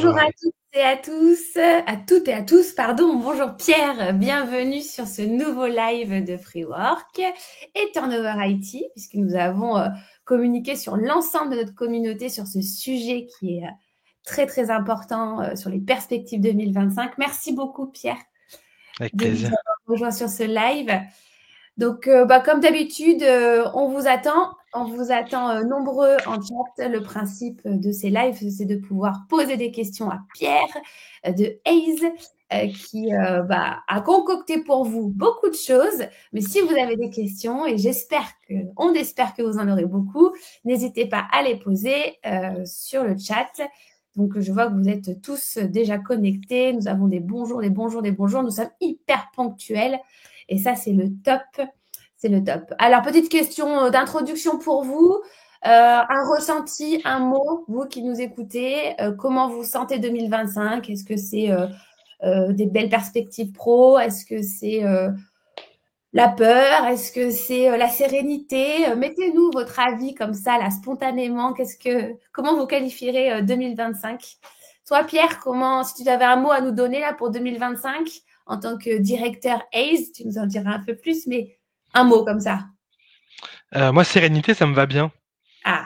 Bonjour Bonjour à Marie. toutes et à tous, à toutes et à tous, pardon. Bonjour Pierre, bienvenue sur ce nouveau live de Freework et Turnover IT, puisque nous avons communiqué sur l'ensemble de notre communauté sur ce sujet qui est très très important sur les perspectives 2025. Merci beaucoup Pierre Avec de nous plaisir. avoir rejoints sur ce live. Donc, comme d'habitude, on vous attend nombreux en chat. Le principe de ces lives, c'est de pouvoir poser des questions à Pierre de Hayes, qui a concocté pour vous beaucoup de choses. Mais si vous avez des questions, et on espère que vous en aurez beaucoup, n'hésitez pas à les poser sur le chat. Donc, je vois que vous êtes tous déjà connectés. Nous avons des bonjours, des bonjours, des bonjours. Nous sommes hyper ponctuels. Et ça, c'est le top. C'est le top. Alors, petite question d'introduction pour vous. Un ressenti, un mot, vous qui nous écoutez, comment vous sentez 2025? Est-ce que c'est des belles perspectives pro? Est-ce que c'est la peur? Est-ce que c'est la sérénité? Mettez-nous votre avis comme ça, là, spontanément. Comment vous qualifierez 2025? Toi, Pierre, si tu avais un mot à nous donner là pour 2025 en tant que directeur ACE, tu nous en diras un peu plus, mais un mot comme ça. Moi, sérénité, ça me va bien. Ah,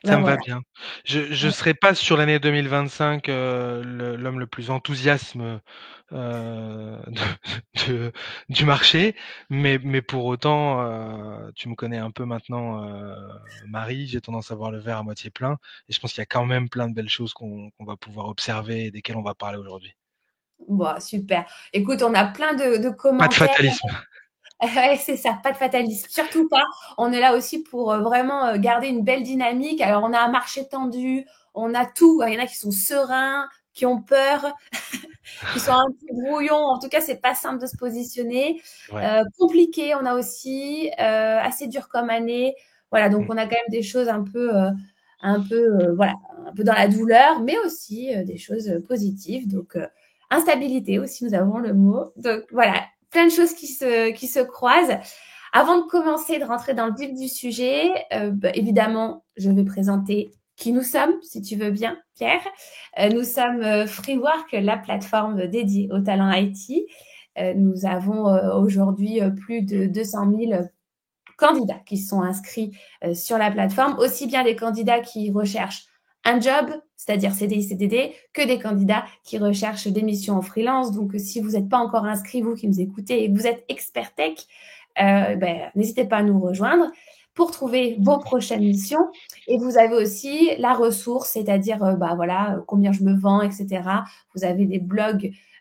Ça ben me va voilà. bien. Je serai pas sur l'année 2025 l'homme le plus enthousiasme du marché, mais pour autant, tu me connais un peu maintenant, Marie. J'ai tendance à voir le verre à moitié plein, et je pense qu'il y a quand même plein de belles choses qu'on va pouvoir observer et desquelles on va parler aujourd'hui. Bon, super. Écoute, on a plein de Pas de commentaires. fatalisme. Ouais, c'est ça, pas de fatalisme. Surtout pas. On est là aussi pour vraiment garder une belle dynamique. Alors, on a un marché tendu, on a tout. Il y en a qui sont sereins, qui ont peur, qui sont un peu brouillons. En tout cas, c'est pas simple de se positionner. Ouais. Compliqué, on a aussi assez dur comme année. Voilà, donc Mm. on a quand même des choses voilà, un peu dans la douleur, mais aussi des choses positives. Donc, instabilité aussi, nous avons le mot. Donc, voilà, plein de choses qui se croisent. Avant de commencer, de rentrer dans le vif du sujet, évidemment, je vais présenter qui nous sommes, si tu veux bien, Pierre. Nous sommes Freework, la plateforme dédiée aux talents IT. Nous avons aujourd'hui plus de 200 000 candidats qui sont inscrits sur la plateforme, aussi bien des candidats qui recherchent un job, c'est-à-dire CDI, CDD, que des candidats qui recherchent des missions en freelance. Donc, si vous n'êtes pas encore inscrit, vous qui nous écoutez, et que vous êtes expert tech, n'hésitez pas à nous rejoindre pour trouver vos prochaines missions. Et vous avez aussi la ressource, c'est-à-dire voilà, combien je me vends, etc. Vous avez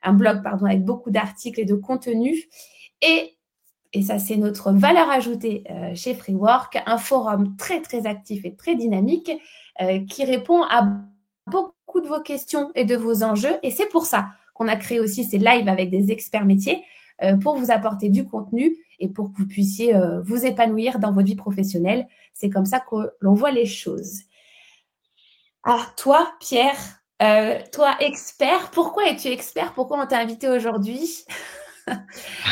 un blog pardon, avec beaucoup d'articles et de contenus. Et ça, c'est notre valeur ajoutée chez Freework, un forum très, très actif et très dynamique qui répond à beaucoup de vos questions et de vos enjeux. Et c'est pour ça qu'on a créé aussi ces lives avec des experts métiers pour vous apporter du contenu et pour que vous puissiez vous épanouir dans votre vie professionnelle. C'est comme ça que l'on voit les choses. Ah, toi, Pierre, toi, expert, pourquoi es-tu expert? Pourquoi on t'a invité aujourd'hui?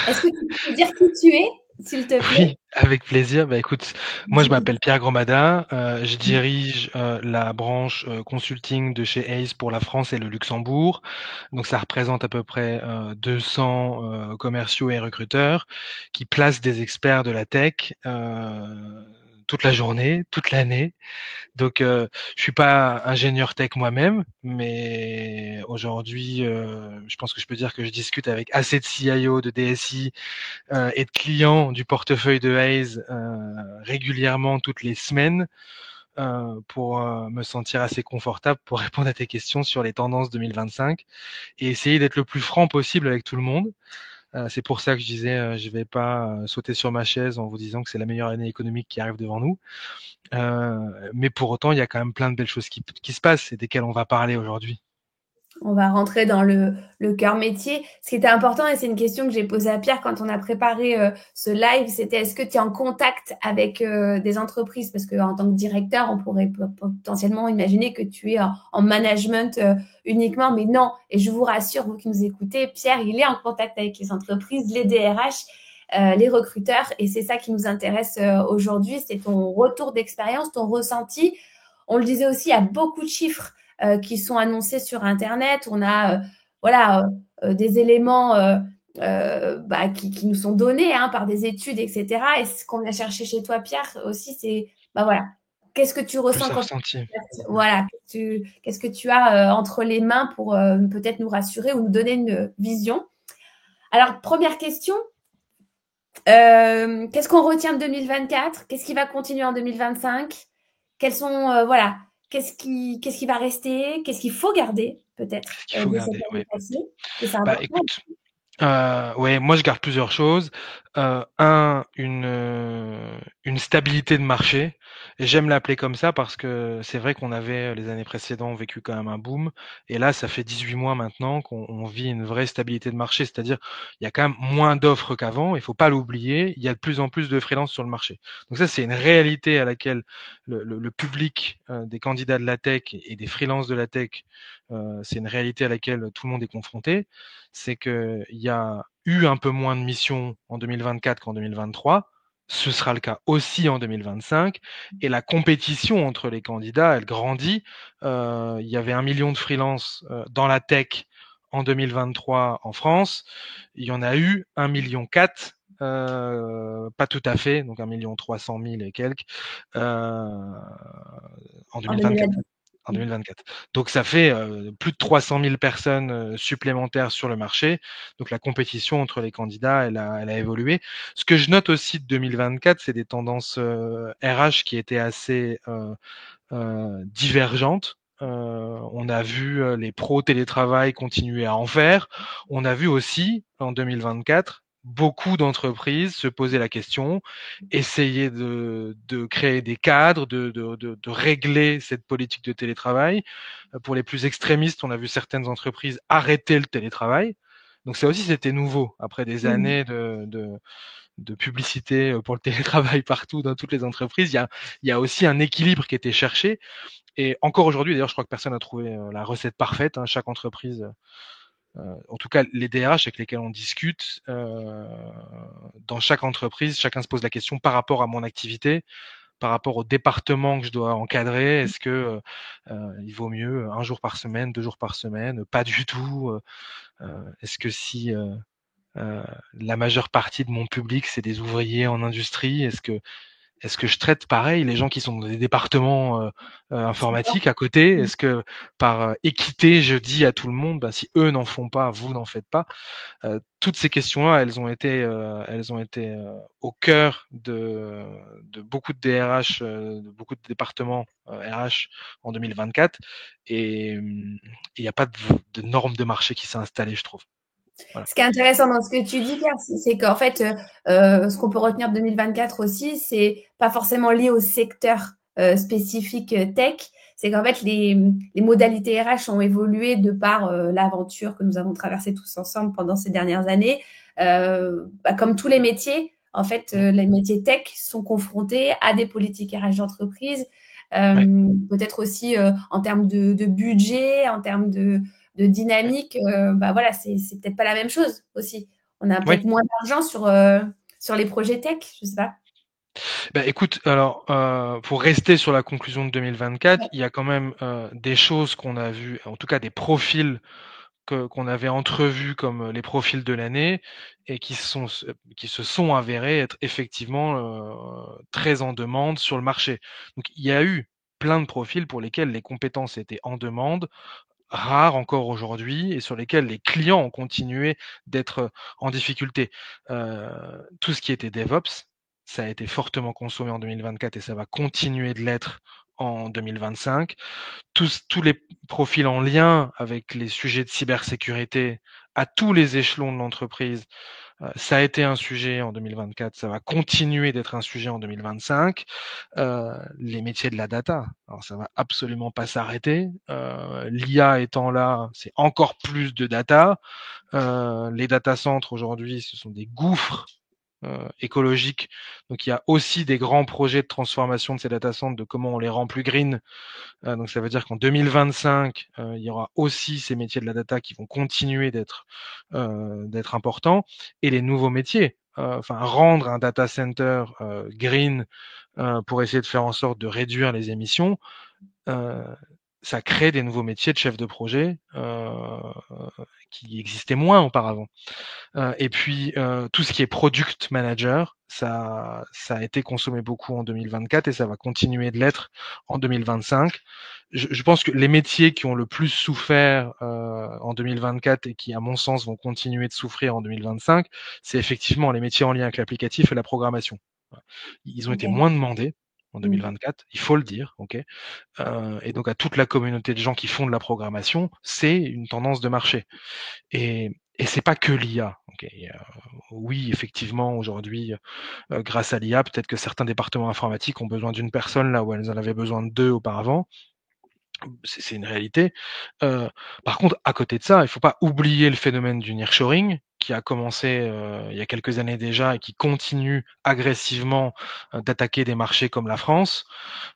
Est-ce que tu peux me dire qui tu es, s'il te plaît? Oui, avec plaisir. Bah, écoute, moi je m'appelle Pierre Gromada, je dirige la branche consulting de chez Ace pour la France et le Luxembourg. Donc ça représente à peu près 200 commerciaux et recruteurs qui placent des experts de la tech toute la journée, toute l'année. Donc, je suis pas ingénieur tech moi-même, mais aujourd'hui, je pense que je peux dire que je discute avec assez de CIO, de DSI et de clients du portefeuille de Hays régulièrement toutes les semaines pour me sentir assez confortable pour répondre à tes questions sur les tendances 2025 et essayer d'être le plus franc possible avec tout le monde. C'est pour ça que je disais, je vais pas sauter sur ma chaise en vous disant que c'est la meilleure année économique qui arrive devant nous. Mais pour autant, il y a quand même plein de belles choses qui se passent et desquelles on va parler aujourd'hui. On va rentrer dans le cœur métier. Ce qui était important, et c'est une question que j'ai posée à Pierre quand on a préparé ce live, c'était est-ce que tu es en contact avec des entreprises? Parce qu'en tant que directeur, on pourrait potentiellement imaginer que tu es en management uniquement, mais non. Et je vous rassure, vous qui nous écoutez, Pierre, il est en contact avec les entreprises, les DRH, les recruteurs, et c'est ça qui nous intéresse aujourd'hui, c'est ton retour d'expérience, ton ressenti. On le disait aussi, il y a beaucoup de chiffres qui sont annoncés sur Internet. On a voilà des éléments qui nous sont donnés par des études, etc. Et ce qu'on vient chercher chez toi, Pierre, aussi, c'est voilà, qu'est-ce que tu Plus ressens un quand ressenti. voilà, qu'est-ce que tu as entre les mains pour peut-être nous rassurer ou nous donner une vision. Alors, première question, qu'est-ce qu'on retient de 2024? Qu'est-ce qui va continuer en 2025? Quels sont, voilà, qu'est-ce qui va rester? Qu'est-ce qu'il faut garder, peut-être, Qu'est-ce qu'il faut de cette garder? année Ouais. passée? Et c'est Bah, important. écoute, ouais, moi je garde plusieurs choses. Un, une stabilité de marché. Et j'aime l'appeler comme ça parce que c'est vrai qu'on avait les années précédentes vécu quand même un boom. Et là, ça fait 18 mois maintenant qu'on vit une vraie stabilité de marché. C'est-à-dire, il y a quand même moins d'offres qu'avant. Il faut pas l'oublier. Il y a de plus en plus de freelance sur le marché. Donc ça, c'est une réalité à laquelle le public des candidats de la tech et des freelances de la tech, c'est une réalité à laquelle tout le monde est confronté. C'est qu'il y a eu un peu moins de missions en 2024 qu'en 2023. Ce sera le cas aussi en 2025. Et la compétition entre les candidats, elle grandit. Il y avait 1 million de freelances dans la tech en 2023 en France. Il y en a eu 1,4 million, pas tout à fait, donc 1,3 million et quelques, en En 2024. 2024. En 2024. Donc ça fait plus de 300 000 personnes supplémentaires sur le marché. Donc la compétition entre les candidats, elle a évolué. Ce que je note aussi de 2024, c'est des tendances RH qui étaient assez divergentes. On a vu les pros télétravail continuer à en faire. On a vu aussi en 2024 beaucoup d'entreprises se poser la question, essayer de créer des cadres, de régler cette politique de télétravail. Pour les plus extrémistes, on a vu certaines entreprises arrêter le télétravail. Donc ça aussi, c'était nouveau après des Mmh. années de publicité pour le télétravail partout dans toutes les entreprises. Il y a aussi un équilibre qui était cherché. Et encore aujourd'hui, d'ailleurs, je crois que personne n'a trouvé la recette parfaite. Hein. Chaque entreprise, en tout cas les DRH avec lesquels on discute, dans chaque entreprise, chacun se pose la question par rapport à mon activité, par rapport au département que je dois encadrer. Est-ce que il vaut mieux un jour par semaine, 2 jours par semaine, pas du tout. Est-ce que si la majeure partie de mon public c'est des ouvriers en industrie, est-ce que je traite pareil les gens qui sont dans des départements informatiques à côté? Est-ce que par équité, je dis à tout le monde, bah, si eux n'en font pas, vous n'en faites pas? Toutes ces questions-là, elles ont été au cœur de beaucoup de DRH, de beaucoup de départements RH en 2024. Et il n'y a pas de norme de marché qui s'est installée, je trouve. Voilà. Ce qui est intéressant dans ce que tu dis, Pierre, c'est qu'en fait, ce qu'on peut retenir de 2024 aussi, c'est pas forcément lié au secteur spécifique tech. C'est qu'en fait, les modalités RH ont évolué de par l'aventure que nous avons traversée tous ensemble pendant ces dernières années. Comme tous les métiers, en fait, Mmh. les métiers tech sont confrontés à des politiques RH d'entreprise, Ouais. peut-être aussi en termes de budget, en termes de Ouais. dynamique, voilà, c'est peut-être pas la même chose aussi. On a Ouais. peut-être moins d'argent sur les projets tech, je sais pas. Bah, écoute, alors, pour rester sur la conclusion de 2024, Ouais. il y a quand même des choses qu'on a vues, en tout cas des profils qu'on avait entrevus comme les profils de l'année et qui se sont avérés être effectivement très en demande sur le marché. Donc il y a eu plein de profils pour lesquels les compétences étaient en demande, rares encore aujourd'hui, et sur lesquels les clients ont continué d'être en difficulté. Tout ce qui était DevOps, ça a été fortement consommé en 2024 et ça va continuer de l'être en 2025. Tous les profils en lien avec les sujets de cybersécurité à tous les échelons de l'entreprise, ça a été un sujet en 2024, ça va continuer d'être un sujet en 2025. Les métiers de la data, alors ça va absolument pas s'arrêter. L'IA étant là, c'est encore plus de data. Les data centres aujourd'hui, ce sont des gouffres écologiques. Donc il y a aussi des grands projets de transformation de ces data centers, de comment on les rend plus green. Donc ça veut dire qu'en 2025, il y aura aussi ces métiers de la data qui vont continuer d'être importants, et les nouveaux métiers. Enfin, rendre un data center green pour essayer de faire en sorte de réduire les émissions. Euh, ça crée des nouveaux métiers de chef de projet qui existaient moins auparavant. Et puis tout ce qui est product manager, ça a été consommé beaucoup en 2024 et ça va continuer de l'être en 2025. Je pense que les métiers qui ont le plus souffert en 2024 et qui, à mon sens, vont continuer de souffrir en 2025, c'est effectivement les métiers en lien avec l'applicatif et la programmation. Ils ont été Ok. moins demandés en Mm. 2024, il faut le dire, ok. Et donc à toute la communauté de gens qui font de la programmation, c'est une tendance de marché. Et c'est pas que l'IA. Okay. Oui, effectivement, aujourd'hui, grâce à l'IA, peut-être que certains départements informatiques ont besoin d'une personne là où elles en avaient besoin de deux auparavant. C'est une réalité. Par contre, à côté de ça, il faut pas oublier le phénomène du nearshoring qui a commencé il y a quelques années déjà et qui continue agressivement d'attaquer des marchés comme la France.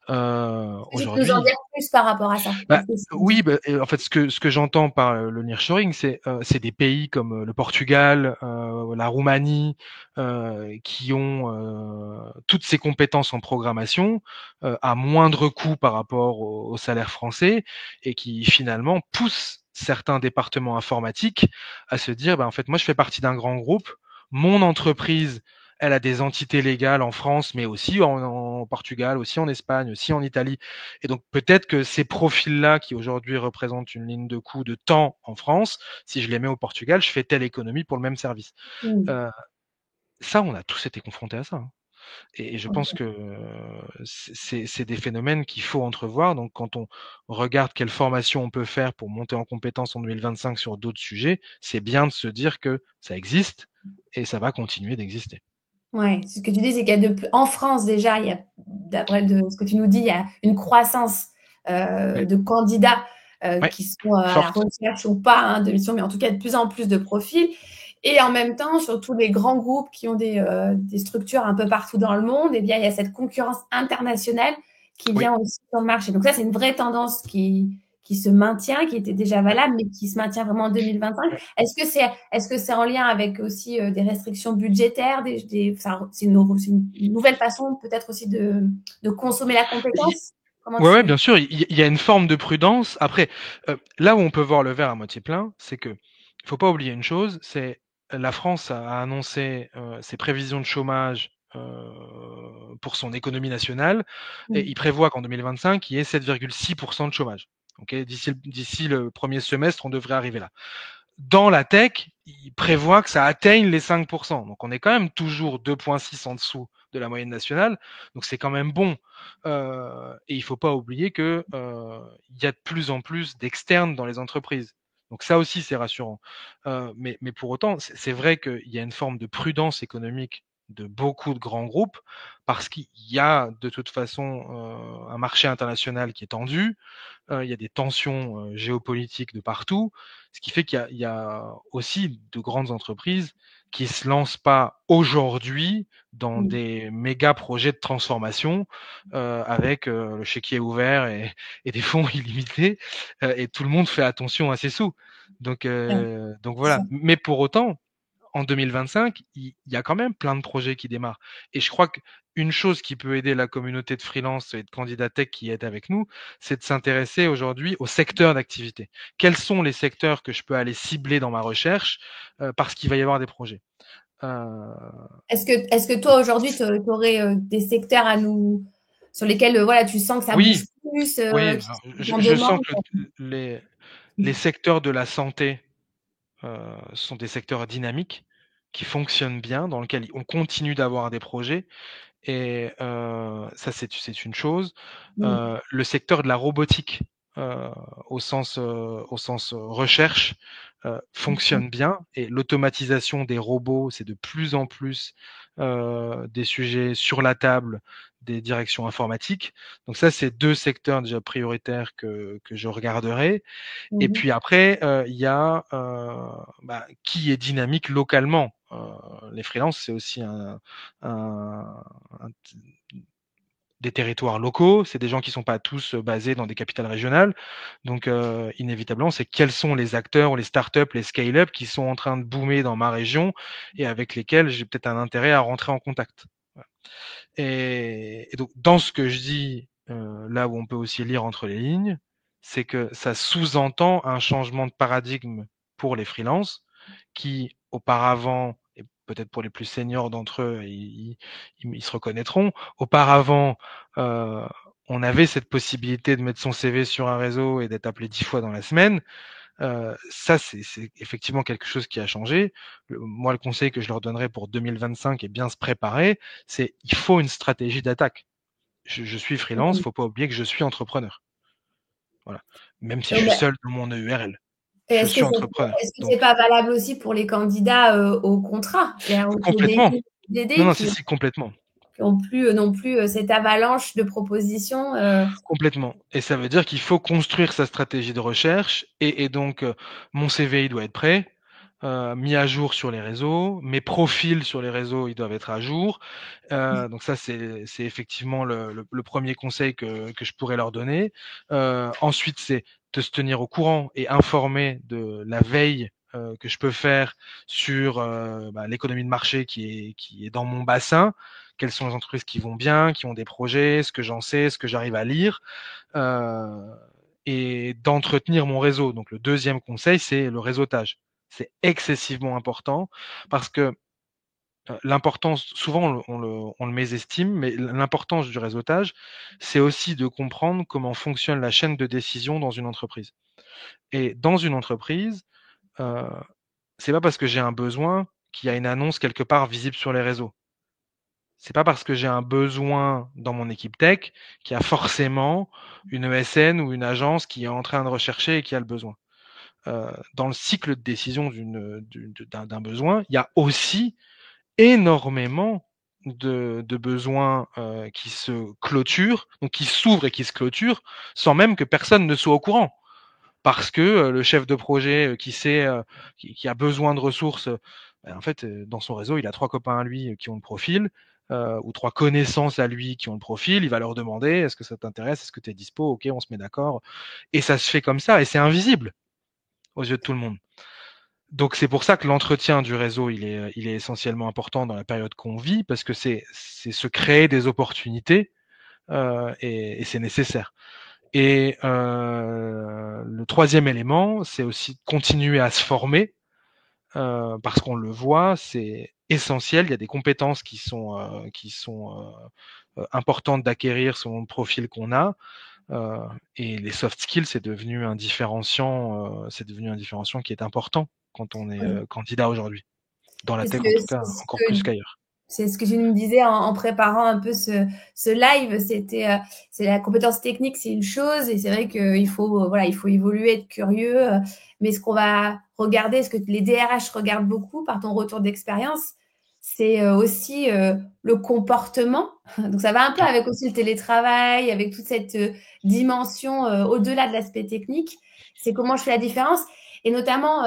Est-ce que tu peux nous en Aujourd'hui, dire plus par rapport à ça? bah, Qu'est-ce que ça veut oui, dire? bah, et en fait, ce que j'entends par le nearshoring, c'est des pays comme le Portugal, la Roumanie, qui ont toutes ces compétences en programmation à moindre coût par rapport au salaire français et qui finalement poussent certains départements informatiques à se dire, bah, en fait, moi, je fais partie d'un grand groupe, mon entreprise, elle a des entités légales en France, mais aussi en Portugal, aussi en Espagne, aussi en Italie. Et donc peut-être que ces profils-là, qui aujourd'hui représentent une ligne de coût de temps en France, si je les mets au Portugal, je fais telle économie pour le même service. Mm. Euh, Ça, on a tous été confrontés à ça. Hein. Et je pense que c'est des phénomènes qu'il faut entrevoir. Donc quand on regarde quelle formation on peut faire pour monter en compétence en 2025 sur d'autres sujets, c'est bien de se dire que ça existe et ça va continuer d'exister. Ouais, ce que tu dis, c'est qu'il y a en France déjà, il y a, d'après ce que tu nous dis, il y a une croissance Ouais, de candidats ouais, qui sont à la forte. recherche ou pas hein, de mission, mais en tout cas de plus en plus de profils. Et en même temps, sur tous les grands groupes qui ont des structures un peu partout dans le monde, eh bien, il y a cette concurrence internationale qui Oui. vient aussi sur le marché. Donc ça, c'est une vraie tendance qui se maintient, qui était déjà Ouais, valable, mais qui se maintient vraiment en 2025. ouais. Est-ce que c'est en lien avec aussi des restrictions budgétaires, c'est une nouvelle façon peut-être aussi de consommer la compétence? Comment Ouais, ouais, bien tu... sûr, il y a une forme de prudence. Après, là où on peut voir le verre à moitié plein, c'est que il faut pas oublier une chose, c'est la France a annoncé ses prévisions de chômage pour son économie nationale et il prévoit qu'en 2025, il y ait 7,6% de chômage. Okay, d'ici le premier semestre, on devrait arriver là. Dans la tech, il prévoit que ça atteigne les 5%. Donc on est quand même toujours 2,6 en dessous de la moyenne nationale. Donc c'est quand même bon. Et il faut pas oublier que il y a de plus en plus d'externes dans les entreprises. Donc ça aussi c'est rassurant. Mais pour autant, c'est vrai qu'il y a une forme de prudence économique de beaucoup de grands groupes parce qu'il y a de toute façon un marché international qui est tendu, il y a des tensions géopolitiques de partout, ce qui fait qu'il y a aussi de grandes entreprises qui se lancent pas aujourd'hui dans des méga projets de transformation avec le chéquier ouvert et des fonds illimités et tout le monde fait attention à ses sous. Donc voilà. Mais pour autant, en 2025, il y a quand même plein de projets qui démarrent. Et je crois qu'une chose qui peut aider la communauté de freelance et de candidats tech qui est avec nous, c'est de s'intéresser aujourd'hui aux secteurs d'activité. Quels sont les secteurs que je peux aller cibler dans ma recherche parce qu'il va y avoir des projets. Euh, Est-ce que toi, aujourd'hui, tu aurais des secteurs à nous, sur lesquels voilà, tu sens que ça bouge oui, plus, oui. qui Alors, sont en je sens demande? que les secteurs de la santé sont des secteurs dynamiques qui fonctionnent bien, dans lesquels on continue d'avoir des projets. Et ça, c'est une chose. Mm. Le secteur de la robotique, heu, au sens recherche, fonctionne bien et l'automatisation des robots, c'est de plus en plus, des sujets sur la table des directions informatiques. Donc ça, c'est 2 secteurs déjà prioritaires que je regarderai. Et Mhm. puis après, il y a, qui est dynamique localement. Les freelances, c'est aussi un des territoires locaux, c'est des gens qui sont pas tous basés dans des capitales régionales. Donc, inévitablement, c'est quels sont les acteurs ou les startups, les scale-up qui sont en train de boomer dans ma région et avec lesquels j'ai peut-être un intérêt à rentrer en contact. Voilà. Et donc, dans ce que je dis, là où on peut aussi lire entre les lignes, c'est que ça sous-entend un changement de paradigme pour les freelances qui, auparavant, et peut-être pour les plus seniors d'entre eux, ils se reconnaîtront, auparavant, on avait cette possibilité de mettre son CV sur un réseau et d'être appelé 10 fois dans la semaine. Ça, c'est effectivement quelque chose qui a changé. Moi, le conseil que je leur donnerais pour 2025 et bien se préparer, c'est il faut une stratégie d'attaque. Je suis freelance, faut pas oublier que je suis entrepreneur. Voilà. Même si je Donc, suis bah, seul dans mon EURL, et je suis entrepreneur. est-ce que c'est Donc pas valable aussi pour les candidats au contrat, c'est-à-dire au complètement. Non, CDD non, qui si, complètement. n'ont plus non plus cette avalanche de propositions. Complètement. Et ça veut dire qu'il faut construire sa stratégie de recherche et donc mon CV il doit être prêt, mis à jour sur les réseaux, mes profils sur les réseaux ils doivent être à jour. Donc ça c'est effectivement le premier conseil que je pourrais leur donner. Ensuite c'est de se tenir au courant et informer de la veille que je peux faire sur l'économie de marché qui est dans mon bassin, quelles sont les entreprises qui vont bien, qui ont des projets, ce que j'en sais, ce que j'arrive à lire, euh, et d'entretenir mon réseau. Donc le deuxième conseil, c'est le réseautage. C'est excessivement important parce que l'importance, souvent on le mésestime, mais l'importance du réseautage, c'est aussi de comprendre comment fonctionne la chaîne de décision dans une entreprise. Et dans une entreprise, euh, c'est pas parce que j'ai un besoin qu'il y a une annonce quelque part visible sur les réseaux. C'est pas parce que j'ai un besoin dans mon équipe tech qu'il y a forcément une ESN ou une agence qui est en train de rechercher et qui a le besoin. Dans le cycle de décision d'un besoin, il y a aussi énormément de besoins qui se clôturent, donc qui s'ouvrent et qui se clôturent, sans même que personne ne soit au courant. Parce que le chef de projet qui sait, qui a besoin de ressources, en fait, dans son réseau, il a 3 copains à lui qui ont le profil, ou 3 connaissances à lui qui ont le profil. Il va leur demander, est-ce que ça t'intéresse? Est-ce que tu es dispo? Ok, on se met d'accord. Et ça se fait comme ça, et c'est invisible aux yeux de tout le monde. Donc c'est pour ça que l'entretien du réseau, il est essentiellement important dans la période qu'on vit, parce que c'est se créer des opportunités, et c'est nécessaire. Et le troisième élément, c'est aussi de continuer à se former, parce qu'on le voit, c'est essentiel. Il y a des compétences qui sont importantes d'acquérir selon le profil qu'on a. Et les soft skills, c'est devenu un différenciant qui est important quand on est candidat aujourd'hui, dans la C'est ce tech que, en tout cas, c'est ce encore plus que qu'ailleurs. C'est ce que je me disais en préparant un peu ce live. C'était, c'est la compétence technique, c'est une chose, et c'est vrai qu'il faut, voilà, il faut évoluer, être curieux. Mais ce qu'on va regarder, ce que les DRH regardent beaucoup par ton retour d'expérience, c'est aussi le comportement. Donc ça va un peu avec aussi le télétravail, avec toute cette dimension au-delà de l'aspect technique. C'est comment je fais la différence. Et notamment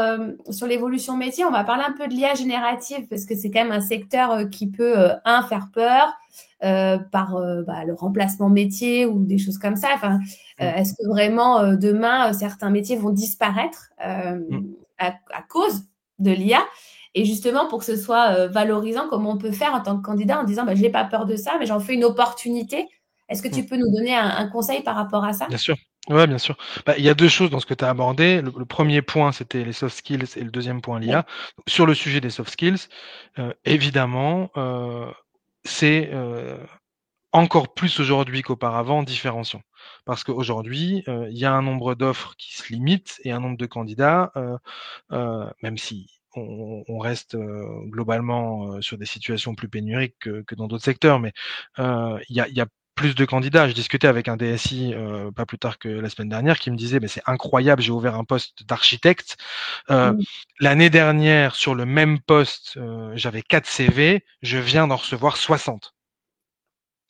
sur l'évolution métier, on va parler un peu de l'IA générative parce que c'est quand même un secteur qui peut, faire peur par le remplacement métier ou des choses comme ça. Enfin, Mm. est-ce que vraiment demain, certains métiers vont disparaître Mm. à cause de l'IA? Et justement, pour que ce soit valorisant, comment on peut faire en tant que candidat en disant je n'ai pas peur de ça, mais j'en fais une opportunité. Est-ce que Mm. tu peux nous donner un conseil par rapport à ça? Bien sûr. Ouais, bien sûr. Il y a deux choses dans ce que tu as abordé. Le premier point, c'était les soft skills et le deuxième point, Oui. l'IA. Sur le sujet des soft skills, évidemment, c'est encore plus aujourd'hui qu'auparavant différenciant. Parce qu'aujourd'hui, il y a un nombre d'offres qui se limite et un nombre de candidats, même si on reste globalement sur des situations plus pénuriques que dans d'autres secteurs, mais il y a plus de candidats. Je discutais avec un DSI pas plus tard que la semaine dernière qui me disait mais c'est incroyable, j'ai ouvert un poste d'architecte. Mm. L'année dernière, sur le même poste, j'avais 4 CV, je viens d'en recevoir 60.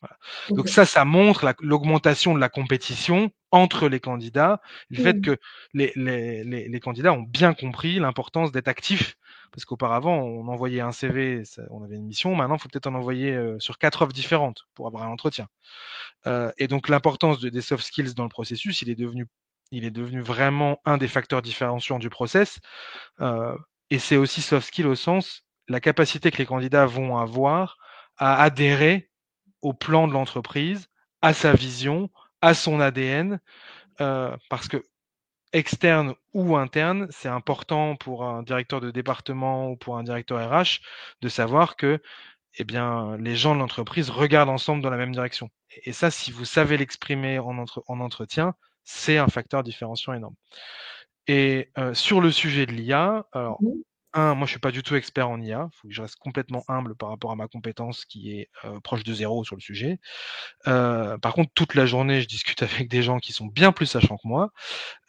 Voilà. Donc Ok. ça montre l'augmentation de la compétition entre les candidats, le fait Mm. que les candidats ont bien compris l'importance d'être actifs, parce qu'auparavant, on envoyait un CV, on avait une mission, maintenant, il faut peut-être en envoyer sur 4 offres différentes pour avoir un entretien. Et donc l'importance des soft skills dans le processus, il est devenu vraiment un des facteurs différenciants du process. Et c'est aussi soft skill au sens, la capacité que les candidats vont avoir à adhérer au plan de l'entreprise, à sa vision, à son ADN, parce que externe ou interne, c'est important pour un directeur de département ou pour un directeur RH de savoir que eh bien, les gens de l'entreprise regardent ensemble dans la même direction. Et ça, si vous savez l'exprimer en entretien, c'est un facteur différenciant énorme. Et sur le sujet de l'IA, alors, moi, je suis pas du tout expert en IA. Il faut que je reste complètement humble par rapport à ma compétence qui est proche de zéro sur le sujet. Par contre, toute la journée, je discute avec des gens qui sont bien plus sachants que moi.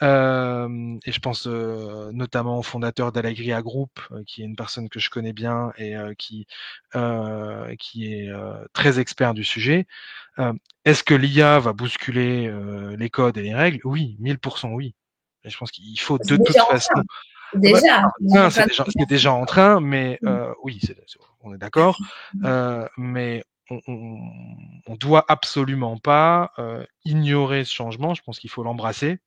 Et je pense notamment au fondateur d'Allegria Group, qui est une personne que je connais bien et qui est très expert du sujet. Est-ce que l'IA va bousculer les codes et les règles? Oui, 1000% oui. Et je pense qu'il faut C'est de toute déjà en façon. train. Ah bah, Déjà, un, plein c'est déjà en train, mais de- oui, on est d'accord. Mais on doit absolument pas ignorer ce changement. Je pense qu'il faut l'embrasser.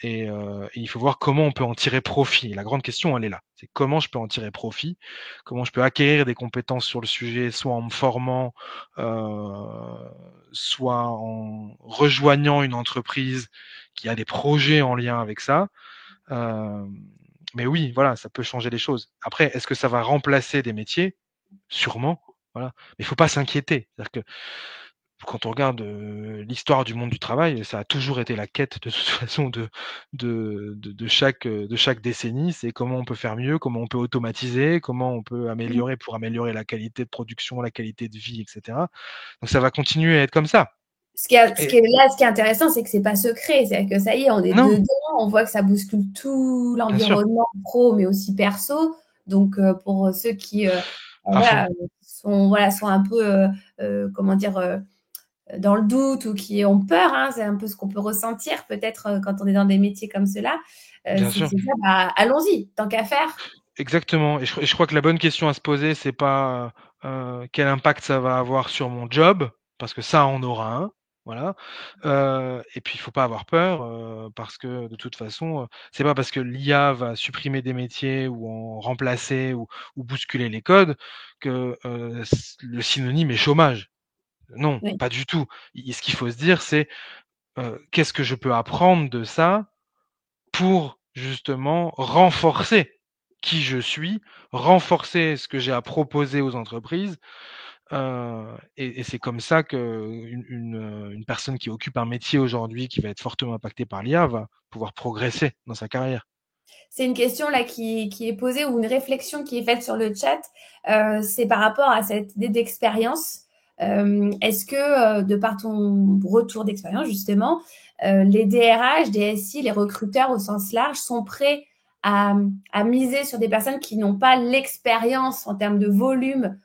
Et il faut voir comment on peut en tirer profit. Et la grande question, elle est là. C'est comment je peux en tirer profit, comment je peux acquérir des compétences sur le sujet, soit en me formant, soit en rejoignant une entreprise qui a des projets en lien avec ça. Euh, mais oui, voilà, ça peut changer les choses. Après, est-ce que ça va remplacer des métiers? Sûrement. Voilà. Mais il faut pas s'inquiéter. C'est-à-dire que quand on regarde l'histoire du monde du travail, ça a toujours été la quête de toute façon de chaque décennie, c'est comment on peut faire mieux, comment on peut automatiser, comment on peut améliorer pour améliorer la qualité de production, la qualité de vie, etc. Donc ça va continuer à être comme ça. Et Ce qui est intéressant, c'est que c'est pas secret. C'est-à-dire que ça y est, on est non, dedans, on voit que ça bouscule tout bien sûr, l'environnement pro, mais aussi perso. Donc, pour ceux qui, à fond, voilà, sont un peu, comment dire, dans le doute ou qui ont peur, hein, c'est un peu ce qu'on peut ressentir peut-être quand on est dans des métiers comme cela, bien c'est de sûr. se dire, bah, allons-y, tant qu'à faire. Exactement. Et je crois que la bonne question à se poser, c'est pas quel impact ça va avoir sur mon job, parce que ça en aura un. Voilà. Et puis il faut pas avoir peur, parce que de toute façon, c'est pas parce que l'IA va supprimer des métiers ou en remplacer ou bousculer les codes que le synonyme est chômage. Non, Oui. pas du tout. Ce qu'il faut se dire, c'est qu'est-ce que je peux apprendre de ça pour justement renforcer qui je suis, renforcer ce que j'ai à proposer aux entreprises. Et c'est comme ça une personne qui occupe un métier aujourd'hui qui va être fortement impacté par l'IA va pouvoir progresser dans sa carrière. C'est une question là qui est posée ou une réflexion qui est faite sur le chat. C'est par rapport à cette idée d'expérience. Est-ce que, de par ton retour d'expérience, justement, les DRH, DSI, les recruteurs au sens large sont prêts à, à miser sur des personnes qui n'ont pas l'expérience en termes de volume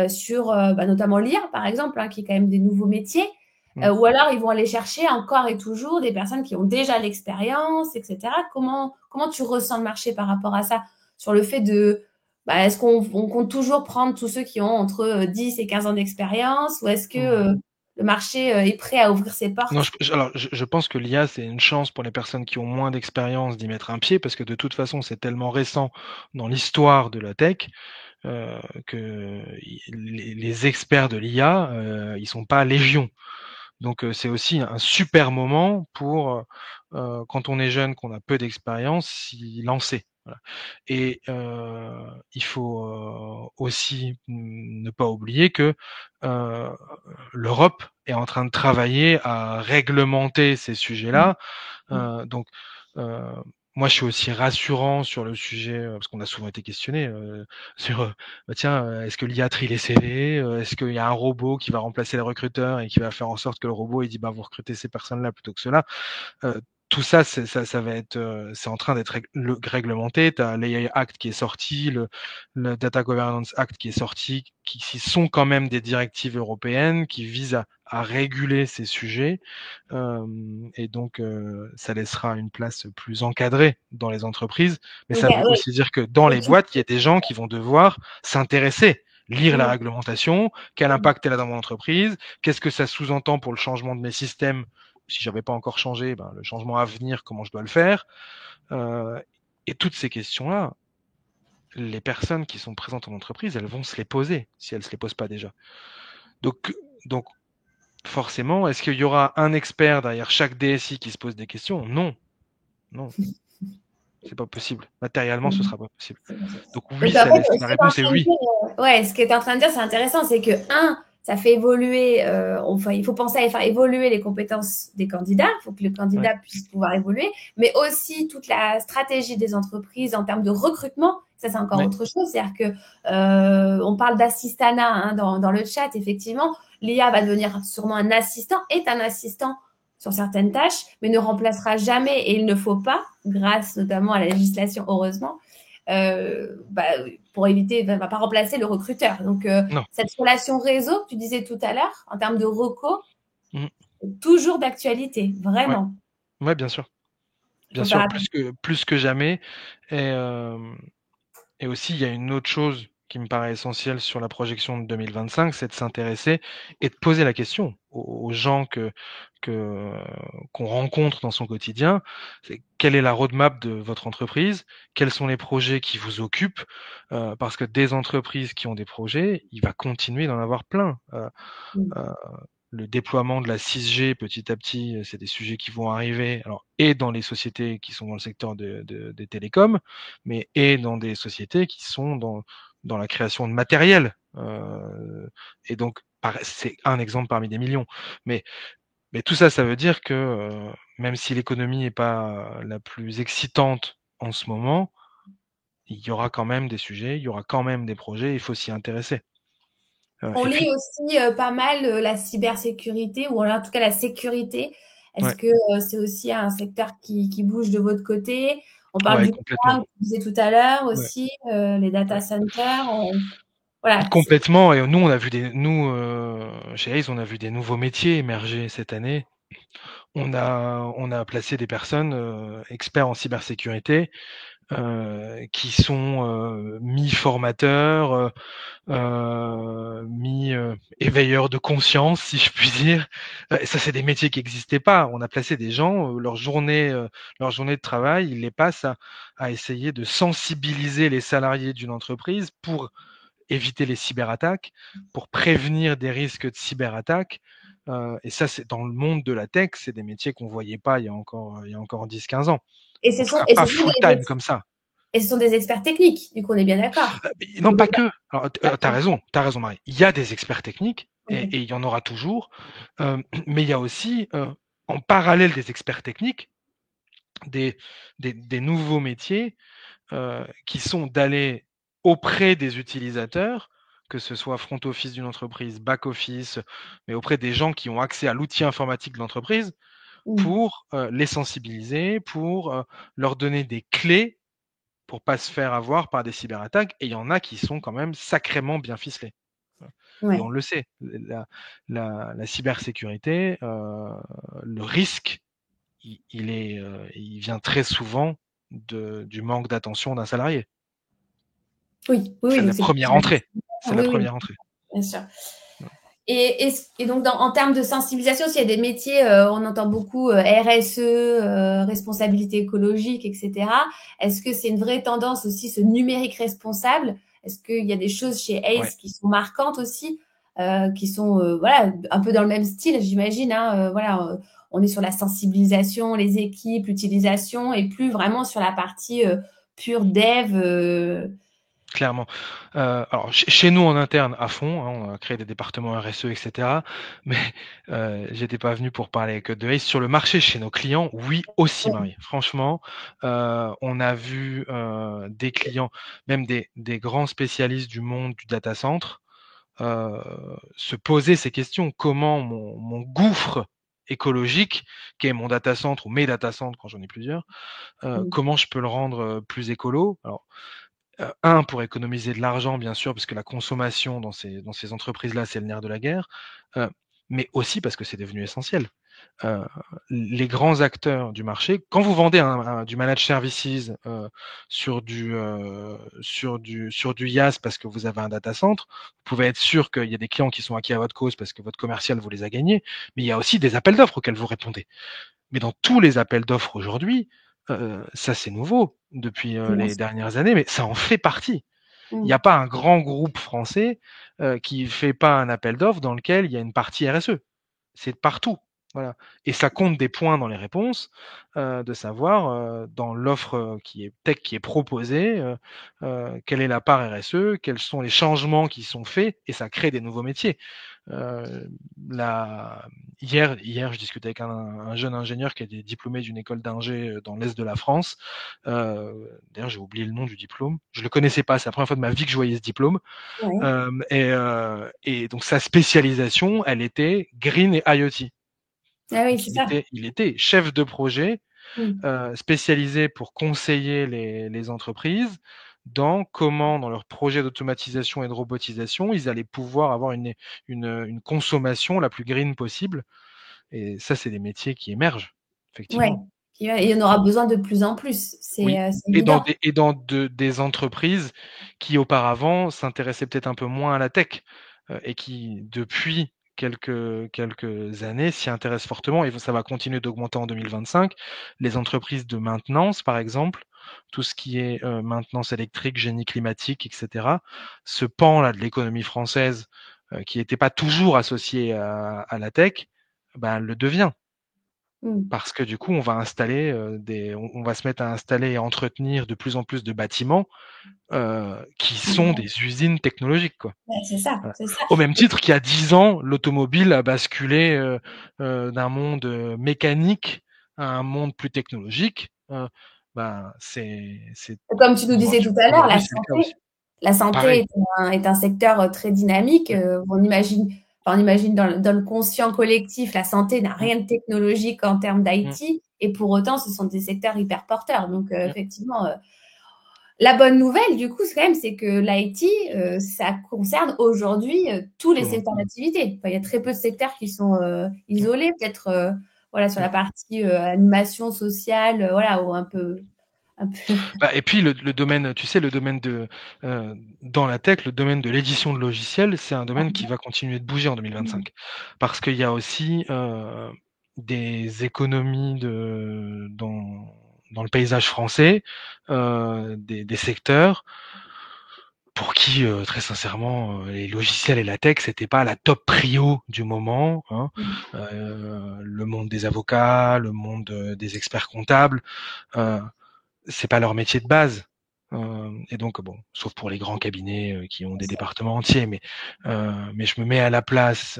sur bah, notamment l'IA, par exemple, hein, qui est quand même des nouveaux métiers, Mm. ou alors ils vont aller chercher encore et toujours des personnes qui ont déjà l'expérience, etc. Comment tu ressens le marché par rapport à ça? Sur le fait de, bah, est-ce qu'on compte toujours prendre tous ceux qui ont entre 10 et 15 ans d'expérience ou est-ce que Mm. le marché est prêt à ouvrir ses Non, portes? alors, je pense que l'IA, c'est une chance pour les personnes qui ont moins d'expérience d'y mettre un pied, parce que de toute façon, c'est tellement récent dans l'histoire de la tech que les experts de l'IA, ils sont pas légion. Donc c'est aussi un super moment pour, quand on est jeune, qu'on a peu d'expérience, s'y lancer. Voilà. Et il faut aussi ne pas oublier que euh, l'Europe est en train de travailler à réglementer ces sujets-là. Donc euh, moi, je suis aussi rassurant sur le sujet, parce qu'on a souvent été questionné sur, bah tiens, est-ce que l'IA trie les CV? Est-ce qu'il y a un robot qui va remplacer les recruteurs et qui va faire en sorte que le robot il dit bah vous recrutez ces personnes-là plutôt que ceux-là? Tout ça, ça va être, c'est en train d'être réglementé. Tu as l'AI Act qui est sorti, le Data Governance Act qui est sorti, qui sont quand même des directives européennes qui visent à réguler ces sujets. Et donc, ça laissera une place plus encadrée dans les entreprises. Mais Donc, ça veut oui, aussi dire que dans les boîtes, il y a des gens qui vont devoir s'intéresser, lire la réglementation, quel impact elle a dans mon entreprise, qu'est-ce que ça sous-entend pour le changement de mes systèmes si j'avais pas encore changé, ben, le changement à venir, comment je dois le faire. Et toutes ces questions-là, les personnes qui sont présentes en entreprise, elles vont se les poser si elles se les posent pas déjà. Donc forcément. Est-ce qu'il y aura un expert derrière chaque DSI qui se pose des questions? Non, non, c'est pas possible. Matériellement, ce sera pas possible. Donc oui, Donc en fait, la réponse est oui. ouais, ce que tu es en train de dire, c'est intéressant, c'est que, ça fait évoluer, enfin, il faut penser à faire évoluer les compétences des candidats, il faut que le Ouais, candidat puisse pouvoir évoluer, mais aussi toute la stratégie des entreprises en termes de recrutement, ça c'est encore ouais, autre chose, c'est-à-dire que on parle d'assistanat dans le chat, effectivement, l'IA va devenir sûrement un assistant, est un assistant sur certaines tâches, mais ne remplacera jamais, et il ne faut pas, grâce notamment à la législation, heureusement, bah, pour éviter, ne va pas remplacer le recruteur. Donc, non. cette relation réseau que tu disais tout à l'heure, en termes de reco, Mmh. toujours d'actualité, Ouais, vraiment. ouais, bien sûr. Il Bien faut faire sûr, attention. plus que jamais. Et, et aussi, il y a une autre chose qui me paraît essentielle sur la projection de 2025, c'est de s'intéresser et de poser la question aux gens que qu'on rencontre dans son quotidien. C'est quelle est la roadmap de votre entreprise? Quels sont les projets qui vous occupent? Parce que des entreprises qui ont des projets, il va continuer d'en avoir plein. Mm. Heu, le déploiement de la 6G petit à petit, c'est des sujets qui vont arriver, alors et dans les sociétés qui sont dans le secteur des télécoms, mais et dans des sociétés qui sont dans la création de matériel. Et donc c'est un exemple parmi des millions. Mais tout ça, ça veut dire que, même si l'économie est pas la plus excitante en ce moment, il y aura quand même des sujets, il y aura quand même des projets, il faut s'y intéresser. On Et lit puis aussi pas mal la cybersécurité, ou en tout cas la sécurité. Est-ce ouais, que c'est aussi un secteur qui bouge de votre côté? On parle ouais, du complètement. cloud, tu disais tout à l'heure Ouais, aussi, les data ouais. centers. Voilà. Complètement. Et nous, on a vu chez Ace, on a vu des nouveaux métiers émerger cette année. On a placé des personnes, experts en cybersécurité, qui sont, mi-formateurs, mi-éveilleurs de conscience, si je puis dire. Et ça, c'est des métiers qui n'existaient pas. On a placé des gens, leur journée de travail, ils les passent à essayer de sensibiliser les salariés d'une entreprise pour éviter les cyberattaques, pour prévenir des risques de cyberattaques. Et ça, c'est dans le monde de la tech, c'est des métiers qu'on voyait pas il y a encore 10-15 ans. Et En ce tout sont, cas, et ce pas sont full des, time comme ça. et ce sont des experts techniques, du coup, on est bien d'accord. Non, pas Global. que. Alors, t'as raison, Marie. Il y a des experts techniques et Ok. il y en aura toujours, mais il y a aussi, en parallèle des experts techniques, des, des nouveaux métiers qui sont d'aller auprès des utilisateurs, que ce soit front office d'une entreprise, back office, mais auprès des gens qui ont accès à l'outil informatique de l'entreprise, Mm. pour les sensibiliser, pour leur donner des clés pour pas se faire avoir par des cyberattaques. Et il y en a qui sont quand même sacrément bien ficelés. Et Ouais. on le sait, la cybersécurité, le risque, il vient très souvent du manque d'attention d'un salarié. Oui, oui, C'est oui, la donc c'est première entrée. C'est la oui, oui, première entrée. bien sûr. Et donc, en termes de sensibilisation, s'il y a des métiers, on entend beaucoup RSE, responsabilité écologique, etc. Est-ce que c'est une vraie tendance aussi, ce numérique responsable? Est-ce qu'il y a des choses chez Ouais. Ace qui sont marquantes aussi, qui sont voilà, un peu dans le même style, j'imagine, hein, voilà, on est sur la sensibilisation, les équipes, l'utilisation, et plus vraiment sur la partie pure dev. Clairement. Alors chez nous en interne à fond, hein, on a créé des départements RSE et cetera, mais j'étais pas venu pour parler que de Ace. Sur le marché chez nos clients, oui aussi Ouais. Marie. Franchement, on a vu, des clients, même des grands spécialistes du monde du data center, heu, se poser ces questions. Comment mon gouffre écologique, qui est mon data center ou mes data centers quand j'en ai plusieurs, Mm. comment je peux le rendre, plus écolo? Alors 1 pour économiser de l'argent bien sûr, parce que la consommation dans ces entreprises-là, c'est le nerf de la guerre, heu, mais aussi parce que c'est devenu essentiel. Heu, les grands acteurs du marché, quand vous vendez du managed services, sur du IaaS parce que vous avez un data center, vous pouvez être sûr qu'il y a des clients qui sont acquis à votre cause parce que votre commercial vous les a gagnés, mais il y a aussi des appels d'offres auxquels vous répondez. Mais dans tous les appels d'offres aujourd'hui, ça c'est nouveau depuis, Bien les sûr. dernières années, mais ça en fait partie. Il n'y a Mm. pas un grand groupe français, qui fait pas un appel d'offres dans lequel il y a une partie RSE. c'est partout, voilà et ça compte des points dans les réponses, de savoir, dans l'offre, qui est tech qui est proposée, quelle est la part RSE, quels sont les changements qui sont faits et ça crée des nouveaux métiers. Heu, la hier, je discutais avec un jeune ingénieur qui était diplômé d'une école d'ingé, dans l'est de la France. D'ailleurs, j'ai oublié le nom du diplôme. Je le connaissais pas, c'est la première fois de ma vie que je voyais ce diplôme. Ouais. Et donc sa spécialisation, elle était green et IoT. Ah oui, Donc c'est ça. il était chef de projet, Mmh. spécialisé pour conseiller les entreprises dans comment, dans leurs projets d'automatisation et de robotisation, ils allaient pouvoir avoir une consommation la plus green possible et ça, c'est des métiers qui émergent, Ouais. effectivement. Il y en aura besoin de plus en plus, Oui c'est évident. et dans des entreprises qui auparavant s'intéressaient peut-être un peu moins à la tech, et qui depuis quelques années s'y intéressent fortement et ça va continuer d'augmenter en 2025. Les entreprises de maintenance, par exemple, tout ce qui est, maintenance électrique, génie climatique et cetera, ce pan-là de l'économie française, qui était pas toujours associé à la tech, ben, le devient. Mmh. Parce que du coup, on va installer, on va se mettre à installer et entretenir de plus en plus de bâtiments, qui sont Mmh. des usines technologiques, quoi. Ouais, c'est ça, Voilà. c'est ça. Au même titre qu'il y a 10 ans, l'automobile a basculé, d'un monde, mécanique à un monde plus technologique, ben, c'est Comme tu nous disais tout à l'heure, aujourd'hui, c'est le cas aussi. la santé Pareil. est un secteur très dynamique. Mmh, On imagine dans le conscient collectif, la santé n'a mmh, rien de technologique en termes mmh, d'IT, et pour autant, ce sont des secteurs hyper porteurs. Donc, mmh, effectivement, la bonne nouvelle, du coup, quand même, c'est que l'IT, ça concerne aujourd'hui tous les tout le monde. secteurs d'activité. Enfin, il y a très peu de secteurs qui sont Mmh, isolés, peut-être voilà, sur mmh. la partie animation sociale, voilà, ou un peu. Bah et puis le domaine, tu sais, le domaine dans la tech, le domaine de l'édition de logiciels, c'est un domaine qui va continuer de bouger en 2025. Parce qu'il y a aussi, des économies dans le paysage français, des secteurs pour qui, très sincèrement, les logiciels et la tech, c'était pas la top prio du moment, hein. Le monde des avocats, le monde, des experts comptables, heu c'est pas leur métier de base. Et donc bon, sauf pour les grands cabinets, qui ont des départements entiers, mais je me mets à la place,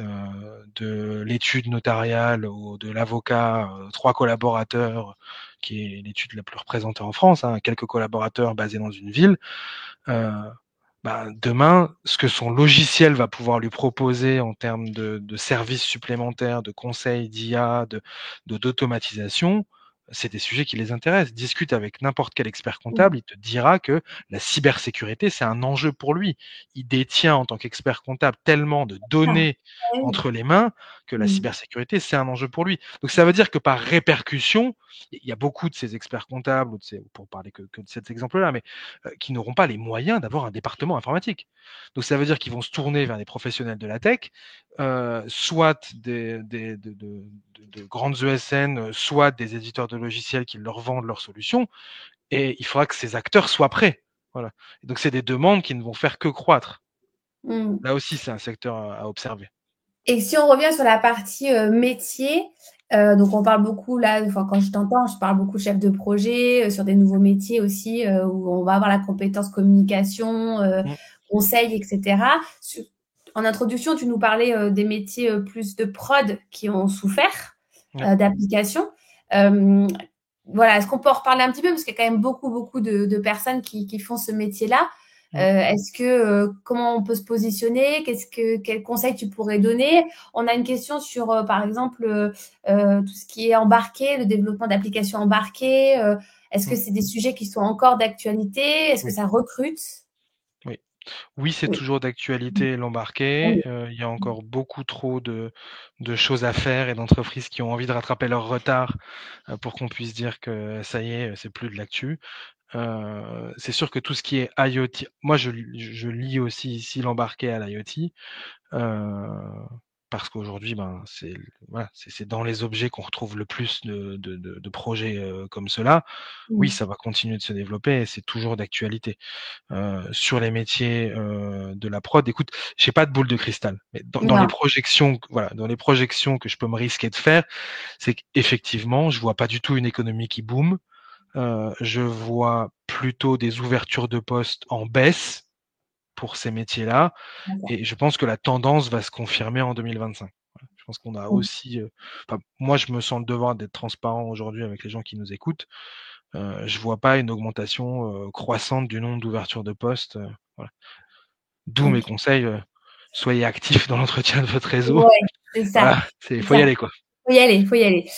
de l'étude notariale ou de l'avocat, 3 collaborateurs, qui est l'étude la plus représentée en France, hein, quelques collaborateurs basés dans une ville. Heu, bah, demain, ce que son logiciel va pouvoir lui proposer en termes de services supplémentaires, de conseils, d'IA, d'automatisation, c'est des sujets qui les intéressent. Discute avec n'importe quel expert comptable, il te dira que la cybersécurité, c'est un enjeu pour lui. Il détient en tant qu'expert comptable tellement de Ah, données oui. entre les mains que la Mmh. cybersécurité, c'est un enjeu pour lui. Donc ça veut dire que par répercussion, il y a beaucoup de ces experts comptables ou de ces pour parler que de cet exemple-là, mais qui n'auront pas les moyens d'avoir un département informatique. Donc ça veut dire qu'ils vont se tourner vers des professionnels de la tech, soit de grandes ESN, soit des éditeurs de logiciels qui leur vendent leurs solutions, et il faudra que ces acteurs soient prêts. Voilà. Et donc c'est des demandes qui ne vont faire que croître. Mmh. Là aussi, c'est un secteur à observer. Et si on revient sur la partie métier, donc on parle beaucoup là, enfin quand je t'entends, je parle beaucoup de chef de projet, sur des nouveaux métiers aussi, où on va avoir la compétence communication, Mmh, conseil, etc. En introduction, tu nous parlais des métiers plus de prod qui ont souffert ouais. d'application. Euh, voilà, est-ce qu'on peut en reparler un petit peu parce qu'il y a quand même beaucoup de personnes qui font ce métier-là. Mmh. Est-ce que comment on peut se positionner? Quels conseils tu pourrais donner? On a une question sur, par exemple, tout ce qui est embarqué, le développement d'applications embarquées. Est-ce que Mmh. c'est des sujets qui sont encore d'actualité? Est-ce que Oui, ça recrute? oui. Oui, c'est Oui. toujours d'actualité l'embarqué. Oui. Il y a encore beaucoup trop de choses à faire et d'entreprises qui ont envie de rattraper leur retard, pour qu'on puisse dire que ça y est, c'est plus de l'actu. C'est sûr que tout ce qui est IoT, moi je lie aussi ici l'embarqué à l'IoT. Heu, parce qu'aujourd'hui, voilà, c'est dans les objets qu'on retrouve le plus de projets comme cela. Oui, Mmh. ça va continuer de se développer et c'est toujours d'actualité. Sur les métiers de la prod, écoute, j'ai pas de boule de cristal, mais dans les Non. projections, voilà, dans les projections que je peux me risquer de faire, c'est qu'effectivement, je vois pas du tout une économie qui boom. Je vois plutôt des ouvertures de postes en baisse pour ces métiers-là, D'accord. et je pense que la tendance va se confirmer en 2025. Voilà. Je pense qu'on a Mmh. aussi, moi, je me sens le devoir d'être transparent aujourd'hui avec les gens qui nous écoutent. Je vois pas une augmentation croissante du nombre d'ouvertures de postes. Voilà. D'où mes OK. conseils, soyez actifs dans l'entretien de votre réseau. Ouais, c'est ça, Voilà, c'est faut y ça. aller, quoi. Faut y aller, faut y aller.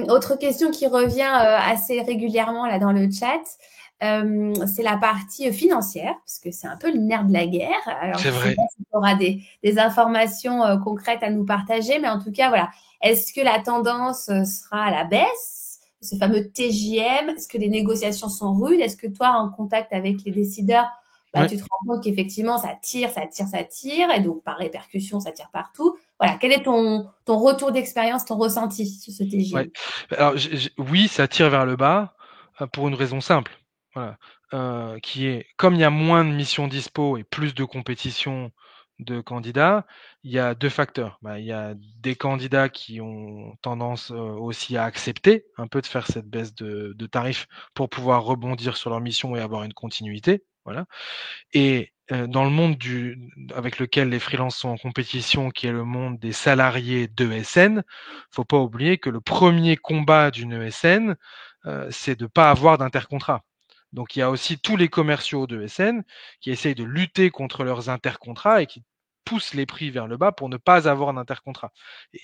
Autre question qui revient assez régulièrement là dans le chat, c'est la partie financière, parce que c'est un peu le nerf de la guerre. Alors, C'est je ne sais vrai. pas si tu auras des informations concrètes à nous partager, mais en tout cas, voilà. Est-ce que la tendance sera à la baisse, ce fameux TJM? Est-ce que les négociations sont rudes? Est-ce que toi, en contact avec les décideurs, Ouais. tu te rends compte qu'effectivement, ça tire, ça tire, ça tire, et donc par répercussion, ça tire partout? Voilà, quel est ton retour d'expérience, ton ressenti sur ce Ouais. TJM? Alors, oui, ça tire vers le bas, pour une raison simple, voilà, qui est comme il y a moins de missions dispo et plus de compétition de candidats, il y a 2 facteurs. Il y a des candidats qui ont tendance, aussi à accepter un peu de faire cette baisse de tarifs pour pouvoir rebondir sur leur mission et avoir une continuité, voilà. Et dans le monde avec lequel les freelances sont en compétition, qui est le monde des salariés d'ESN, faut pas oublier que le premier combat d'une ESN, c'est de pas avoir d'intercontrat. Donc il y a aussi tous les commerciaux d'ESN qui essayent de lutter contre leurs intercontrats et qui poussent les prix vers le bas pour ne pas avoir d'intercontrat.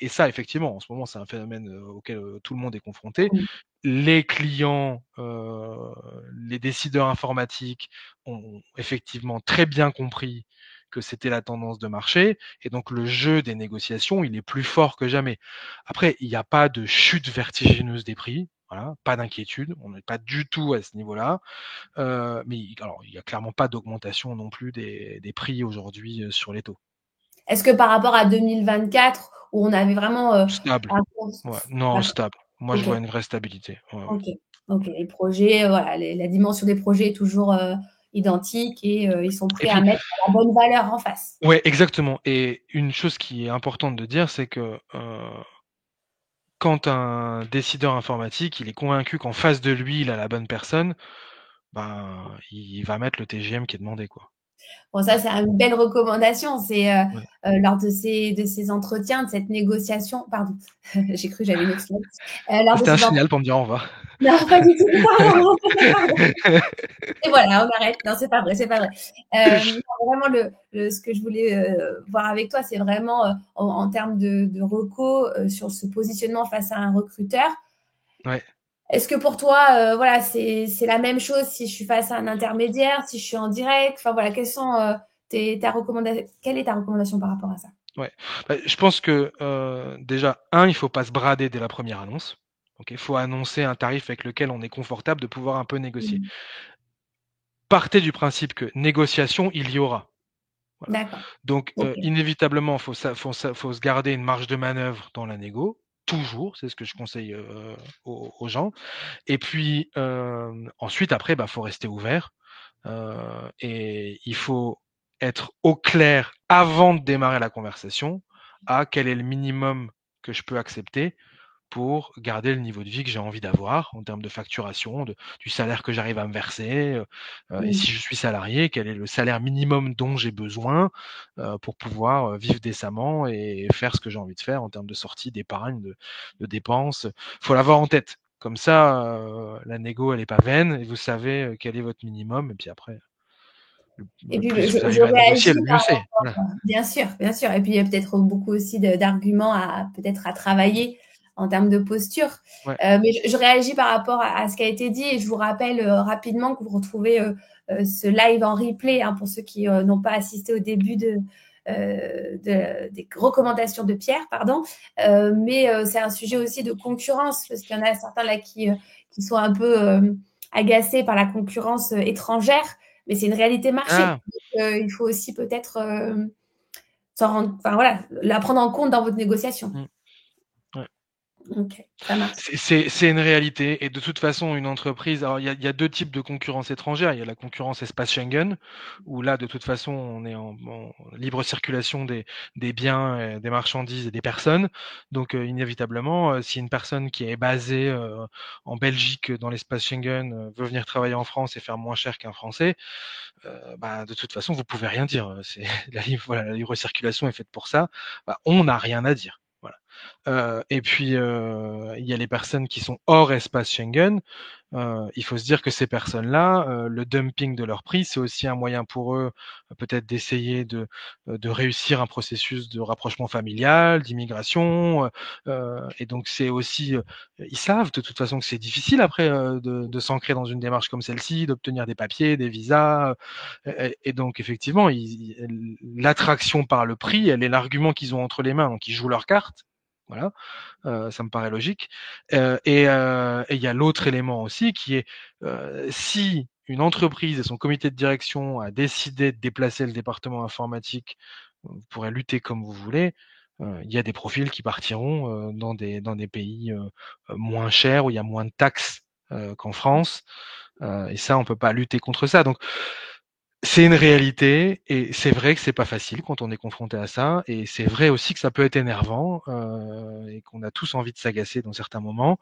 Et ça, effectivement, en ce moment, c'est un phénomène auquel tout le monde est confronté. Mmh. Les clients, les décideurs informatiques ont effectivement très bien compris que c'était la tendance de marché, et donc le jeu des négociations, il est plus fort que jamais. Après, il n'y a pas de chute vertigineuse des prix, voilà, pas d'inquiétude, on n'est pas du tout à ce niveau-là. Mais alors, il y a clairement pas d'augmentation non plus des prix aujourd'hui sur les taux. Est-ce que par rapport à 2024 où on avait vraiment, Stable. Ouais, non, d'accord, stable. Moi, je OK, vois une vraie stabilité. Ouais, ouais. OK, OK. Les projets, voilà, la dimension des projets est toujours identique et ils sont Et prêts à puis, mettre la bonne valeur en face. ouais, exactement. Et une chose qui est importante de dire, c'est que quand un décideur informatique, il est convaincu qu'en face de lui, il a la bonne personne, il va mettre le TGM qui est demandé, quoi. Bon, ça, c'est une belle recommandation. C'est Ouais. lors de ces entretiens, de cette négociation, pardon, j'ai cru que j'avais une autre slide. Lors de C'était un ces signal pour me dire au revoir. non, pas du tout, pardon, pardon. Et voilà, on arrête. Non, c'est pas vrai, c'est pas vrai. Vraiment, ce que je voulais voir avec toi, c'est vraiment en termes de recos sur ce positionnement face à un recruteur. Ouais. Est-ce que pour toi, voilà, c'est la même chose si je suis face à un intermédiaire, si je suis en direct? Enfin voilà, quelle est ta recommandation par rapport à ça? Ouais. Je pense que, déjà, il faut pas se brader dès la première annonce. OK? Il faut annoncer un tarif avec lequel on est confortable de pouvoir un peu négocier. Mmh. Partez du principe que négociation, il y aura. Voilà. D'accord. Donc, OK. inévitablement, faut se garder une marge de manœuvre dans la négo, toujours, c'est ce que je conseille, aux gens. Et puis, ensuite, après, faut rester ouvert, et il faut être au clair avant de démarrer la conversation à quel est le minimum que je peux accepter pour garder le niveau de vie que j'ai envie d'avoir en termes de facturation, du salaire que j'arrive à me verser, et Mmh. si je suis salarié, quel est le salaire minimum dont j'ai besoin, pour pouvoir, vivre décemment et faire ce que j'ai envie de faire en termes de sorties, d'épargne, de dépenses. Faut l'avoir en tête. Comme ça, la négo elle est pas vaine et vous savez, quel est votre minimum, et puis après, le Et le puis plus vous je arrivez à négocier, réagis le mieux par c'est. Voilà. bien sûr, bien sûr. Et puis il y a peut-être beaucoup aussi d'arguments à peut-être à travailler en termes de posture. Ouais. Mais je réagis par rapport à ce qui a été dit et je vous rappelle rapidement que vous retrouvez ce live en replay hein, pour ceux qui n'ont pas assisté au début des recommandations de Pierre, pardon. Mais c'est un sujet aussi de concurrence parce qu'il y en a certains là qui sont un peu agacés par la concurrence étrangère, mais c'est une réalité marché. Ah! Il faut aussi peut-être enfin voilà, la prendre en compte dans votre négociation. Mmh. Ouais. OK, ça marche. C'est une réalité et de toute façon une entreprise alors il y a 2 types de concurrence étrangère. Il y a la concurrence espace Schengen, où là de toute façon on est en libre circulation des biens, des marchandises et des personnes. Donc inévitablement, si une personne qui est basée, en Belgique, dans l'espace Schengen, veut venir travailler en France et faire moins cher qu'un Français, bah, de toute façon vous pouvez rien dire, c'est la libre circulation est faite pour ça. Bah, on n'a rien à dire. Voilà. Et puis, il y a les personnes qui sont hors espace Schengen. Il faut se dire que ces personnes-là, le dumping de leur prix, c'est aussi un moyen pour eux, peut-être d'essayer de réussir un processus de rapprochement familial, d'immigration, et donc c'est aussi, ils savent de toute façon que c'est difficile après, de s'ancrer dans une démarche comme celle-ci, d'obtenir des papiers, des visas, et donc effectivement, l'attraction par le prix, elle est l'argument qu'ils ont entre les mains, donc ils jouent leurs cartes. Voilà. Ça me paraît logique. Et il y a l'autre élément aussi qui est, si une entreprise et son comité de direction a décidé de déplacer le département informatique, vous pourrez lutter comme vous voulez, il y a des profils qui partiront, dans des pays, moins chers, où il y a moins de taxes, qu'en France, et ça, on peut pas lutter contre ça. Donc c'est une réalité et c'est vrai que c'est pas facile quand on est confronté à ça et c'est vrai aussi que ça peut être énervant, et qu'on a tous envie de s'agacer dans certains moments.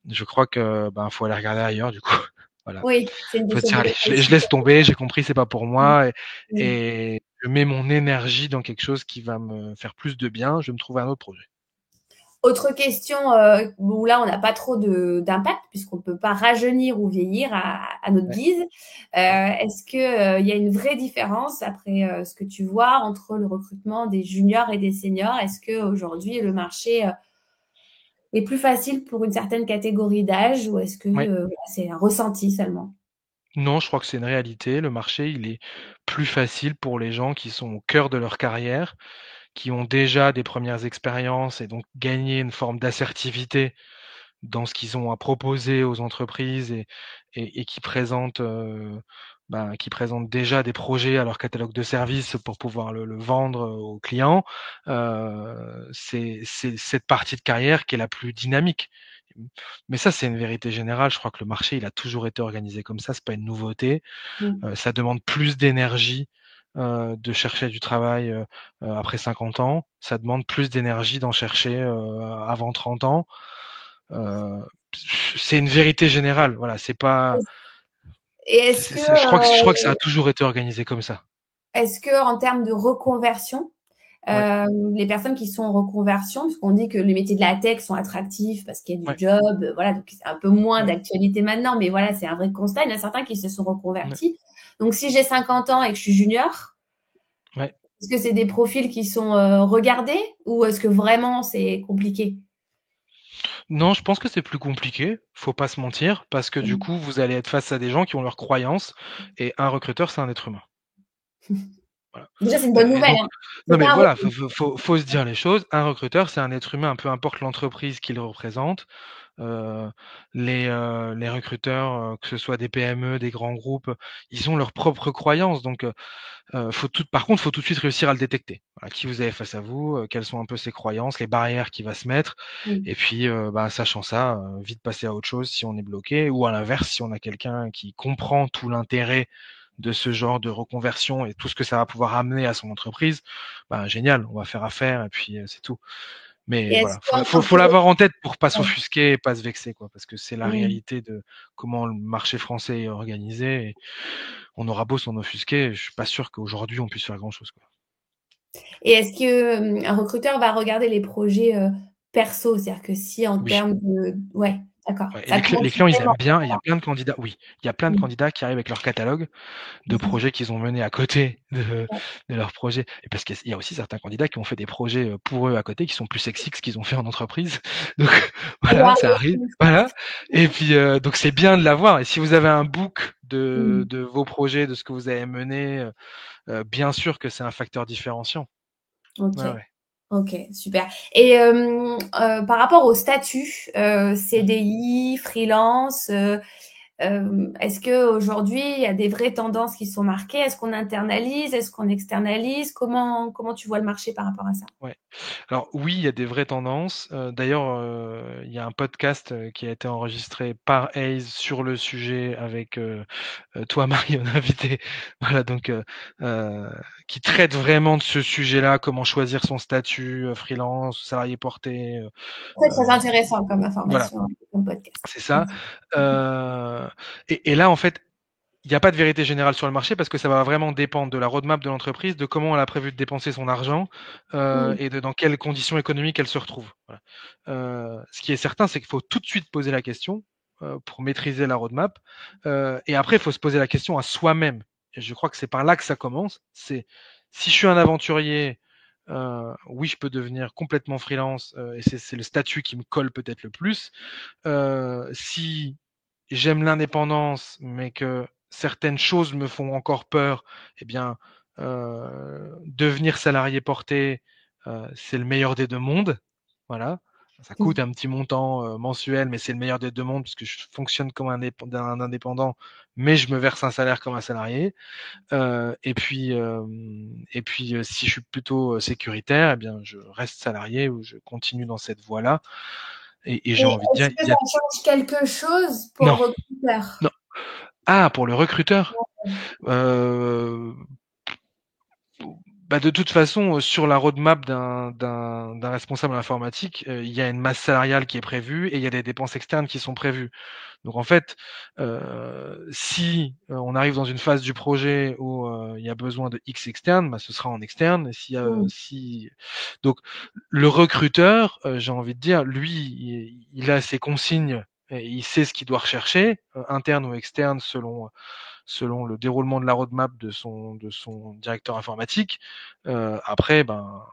Je crois que, ben, faut aller regarder ailleurs du coup. Voilà. Oui, c'est une des Faut se choses dire: de «Allez, je réussite. laisse tomber, j'ai compris, c'est pas pour Mmh. moi Mmh. et je mets mon énergie dans quelque chose qui va me faire plus de bien, je vais me trouver un autre projet». Autre question, où là, on n'a pas trop d'impact puisqu'on ne peut pas rajeunir ou vieillir à notre Ouais, guise. ouais. Est-ce que, il y a une vraie différence après, ce que tu vois entre le recrutement des juniors et des seniors? Est-ce qu'aujourd'hui le marché, est plus facile pour une certaine catégorie d'âge ou est-ce que, Ouais. c'est un ressenti seulement? Non, je crois que c'est une réalité. Le marché, il est plus facile pour les gens qui sont au cœur de leur carrière, qui ont déjà des premières expériences et donc gagné une forme d'assertivité dans ce qu'ils ont à proposer aux entreprises et qui présentent déjà des projets à leur catalogue de services pour pouvoir le vendre, aux clients. C'est cette partie de carrière qui est la plus dynamique. Mais ça, c'est une vérité générale. Je crois que le marché, il a toujours été organisé comme ça, c'est pas une nouveauté. Mmh. Ça demande plus d'énergie, de chercher du travail, après 50 ans. Ça demande plus d'énergie d'en chercher, avant 30 ans. Heu, c'est une vérité générale, voilà, c'est pas Et est-ce que, je crois que ça a toujours été organisé comme ça. est-ce qu'en termes de reconversion, Ouais, les personnes qui sont en reconversion, puisqu'on dit que les métiers de la tech sont attractifs parce qu'il y a du ouais, job, voilà, donc c'est un peu moins ouais, d'actualité maintenant, mais voilà, c'est un vrai constat. Il y en a certains qui se sont ouais, reconvertis. Donc, si j'ai 50 ans et que je suis junior, ouais. est-ce que c'est des profils qui sont regardés ou est-ce que vraiment c'est compliqué? Non, je pense que c'est plus compliqué, faut pas se mentir, parce que du Mmh. coup, vous allez être face à des gens qui ont leurs croyances et un recruteur, c'est un être humain. Voilà. Déjà, c'est une bonne Et nouvelle, donc hein. non C'est mais pas un voilà, refus. faut se dire les choses. Un recruteur, c'est un être humain, peu importe l'entreprise qu'il représente. Heu, les recruteurs, que ce soit des PME, des grands groupes, ils ont leurs propres croyances donc faut tout de suite réussir à le détecter. Voilà, qui vous avez face à vous, quelles sont un peu ses croyances, les barrières qu'il va se mettre Mmh. et puis, bah, sachant ça, vite passer à autre chose si on est bloqué ou à l'inverse, si on a quelqu'un qui comprend tout l'intérêt de ce genre de reconversion et tout ce que ça va pouvoir amener à son entreprise, ben, génial, on va faire affaire et puis, c'est tout. Et Mais est-ce voilà, qu'en tant faut que l'avoir en tête pour pas ouais. s'offusquer et pas se vexer, quoi, parce que c'est la Mmh. réalité de comment le marché français est organisé et on aura beau s'en offusquer, je suis pas sûr qu'aujourd'hui on puisse faire grand chose, quoi. Et est-ce que, un recruteur va regarder les projets, perso? C'est-à-dire que si en Oui. termes de ouais, d'accord, Ouais et ça compte les clients, ils vraiment? aiment bien, il y a plein de candidats oui, il y a plein de Mmh. candidats qui arrivent avec leur catalogue de Mmh. projets qu'ils ont menés à côté Ouais. de leur projet et parce qu'il y a aussi certains candidats qui ont fait des projets, pour eux à côté qui sont plus sexy que ce qu'ils ont fait en entreprise. Donc Ça doit voilà, ça arriver arrive, aussi, ça. voilà et puis, donc c'est bien de l'avoir et si vous avez un book Mmh. de vos projets, de ce que vous avez mené, bien sûr que c'est un facteur différenciant. OK. Ouais, ouais. OK, super et par rapport au statut, Mmh. CDI, freelance, Est-ce qu'aujourd'hui, il y a des vraies tendances qui sont marquées? Est-ce qu'on internalise? Est-ce qu'on externalise? Comment tu vois le marché par rapport à ça? Ouais. Alors oui, il y a des vraies tendances. D'ailleurs, il y a un podcast, qui a été enregistré par Hayes sur le sujet avec, toi, Marie, en invité. Voilà donc, qui traite vraiment de ce sujet-là, comment choisir son statut, freelance, salarié porté, Très, heu, très intéressant comme voilà, information, comme podcast. c'est ça. Heu et là, en fait, il y a pas de vérité générale sur le marché parce que ça va vraiment dépendre de la roadmap de l'entreprise, de comment elle a prévu de dépenser son argent, Mmh. et de dans quelles conditions économiques elle se retrouve. Voilà. Ce qui est certain, c'est qu'il faut tout de suite poser la question, pour maîtriser la roadmap, et après il faut se poser la question à soi-même et je crois que c'est par là que ça commence. C'est si je suis un aventurier, oui, je peux devenir complètement freelance, et c'est le statut qui me colle peut-être le plus. Si j'aime l'indépendance, mais que certaines choses me font encore peur, eh bien, devenir salarié porté, c'est le meilleur des 2 mondes. Voilà. Ça coûte un petit montant, mensuel, mais c'est le meilleur des 2 mondes puisque je fonctionne comme un indépendant, mais je me verse un salaire comme un salarié. Si je suis plutôt, sécuritaire, eh bien, je reste salarié ou je continue dans cette voie-là et Et j'ai envie de dire, est-ce que il y ça a change quelque chose pour le non, recruteur? non. Ah, pour le recruteur? Heu, Bah, de toute façon, sur la roadmap d'un responsable informatique, il y a une masse salariale qui est prévue et il y a des dépenses externes qui sont prévues. Donc en fait, si, on arrive dans une phase du projet où, il y a besoin de X externe, bah, ce sera en externe et Mmh. si donc le recruteur, j'ai envie de dire, lui, il a ses consignes et il sait ce qu'il doit rechercher, interne ou externe selon le déroulement de la roadmap de son directeur informatique. Après, ben,